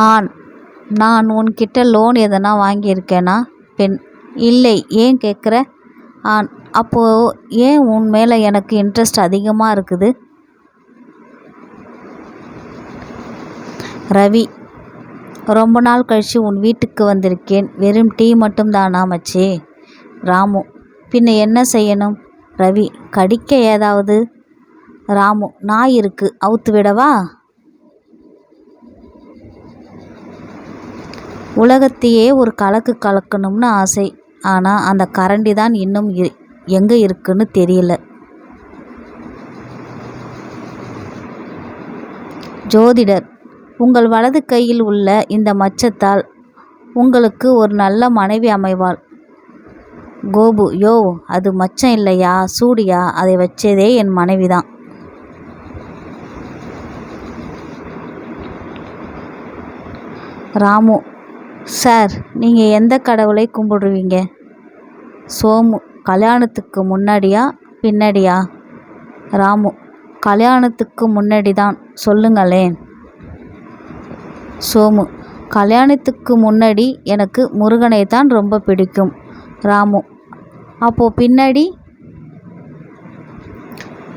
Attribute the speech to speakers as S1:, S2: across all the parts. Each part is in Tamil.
S1: ஆண்: நான் உன்கிட்ட லோன் எதனா வாங்கியிருக்கேனா? பெண்: இல்லை, ஏன் கேட்குற? ஆண்: அப்போ ஏன் உன் மேலே எனக்கு இன்ட்ரெஸ்ட் அதிகமாக இருக்குது? ரவி: ரொம்ப நாள் கழிச்சு உன் வீட்டுக்கு வந்திருக்கேன், வெறும் டீ மட்டும் தானா மச்சி? ராமு: பின்ன என்ன செய்யணும்? ரவி: கடிக்க ஏதாவது? ராமு: நாய் இருக்கு, அவுத்து விடவா? உலகத்தையே ஒரு கலக்கு கலக்கணும்னு ஆசை. ஆனால் அந்த கரண்டி தான் இன்னும் எங்கே இருக்குன்னு தெரியல. ஜோதிடர்: உங்கள் வலது கையில் உள்ள இந்த மச்சத்தால் உங்களுக்கு ஒரு நல்ல மனைவி அமைவாள். கோபு: யோ, அது மச்சம் இல்லையா, சூடியா, அதை வச்சதே என் மனைவிதான். ராமு: சார், நீங்கள் எந்த கடவுளை கும்பிடுவீங்க? சோமு: கல்யாணத்துக்கு முன்னாடியா பின்னாடியா? ராமு: கல்யாணத்துக்கு முன்னாடி தான், சொல்லுங்களேன். சோமு: கல்யாணத்துக்கு முன்னாடி எனக்கு முருகனை தான் ரொம்ப பிடிக்கும். ராமு: அப்போ பின்னாடி?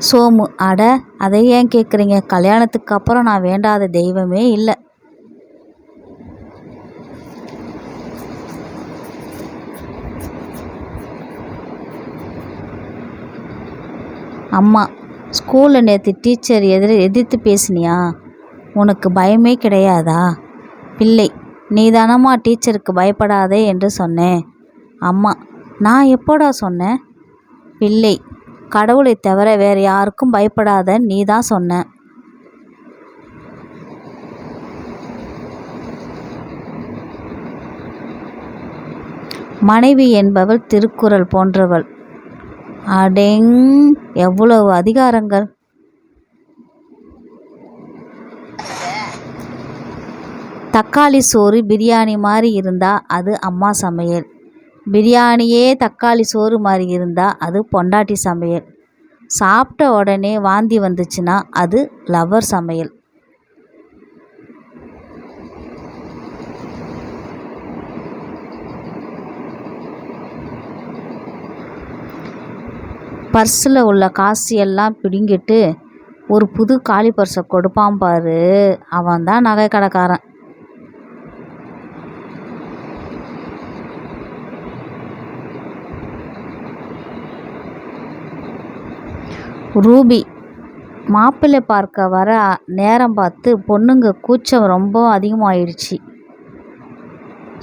S1: சோமு: அட, அதை ஏன் கேட்குறீங்க? கல்யாணத்துக்கு அப்புறம் நான் வேண்டாத தெய்வமே இல்லை. அம்மா: ஸ்கூலில் நேற்று டீச்சர் எதிர்த்து பேசினியா? உனக்கு பயமே கிடையாதா? பிள்ளை: நீ தானம்மா டீச்சருக்கு பயப்படாதே என்று சொன்னேன். அம்மா: நான் எப்போடா சொன்னேன்? பிள்ளை: கடவுளை தவிர வேறு யாருக்கும் பயப்படாத நீ தான் சொன்ன. மனைவி என்பவள் திருக்குறள் போன்றவள். அடேங், எவ்வளவு அதிகாரங்கள்! தக்காளி சோறு பிரியாணி மாதிரி இருந்தா அது அம்மா சமையல். பிரியாணியே தக்காளி சோறு மாதிரி இருந்தா அது பொண்டாட்டி சமையல். சாப்பிட்ட உடனே வாந்தி வந்துச்சுன்னா அது லவர் சமையல். பர்ஸில் உள்ள காசு எல்லாம் பிடுங்கிட்டு ஒரு புது காலி பர்ஸை கொடுப்பான் பாரு, அவன் தான் நகை கடைக்காரன். ரூபி: மாப்பிள்ளை பார்க்க வர நேரம் பார்த்து பொண்ணுங்க கூச்சம் ரொம்ப அதிகமாகிடுச்சு.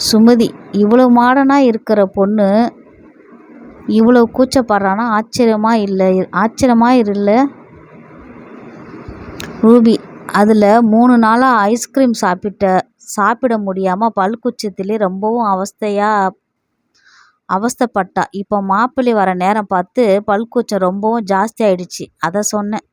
S1: சுமதி: இவ்வளோ மாடனாக இருக்கிற பொண்ணு இவ்வளோ கூச்சப்படுறானா? ஆச்சரியமா இல்லை? ரூபி: அதில் 3 நாளாக ஐஸ்கிரீம் சாப்பிட முடியாமல் பல்குச்சத்திலே ரொம்பவும் அவஸ்தைப்பட்டா. இப்போ மாப்பிள்ளை வர நேரம் பார்த்து பல்கூச்சம் ரொம்பவும் ஜாஸ்தி ஆயிடுச்சு, அதை சொன்னேன்.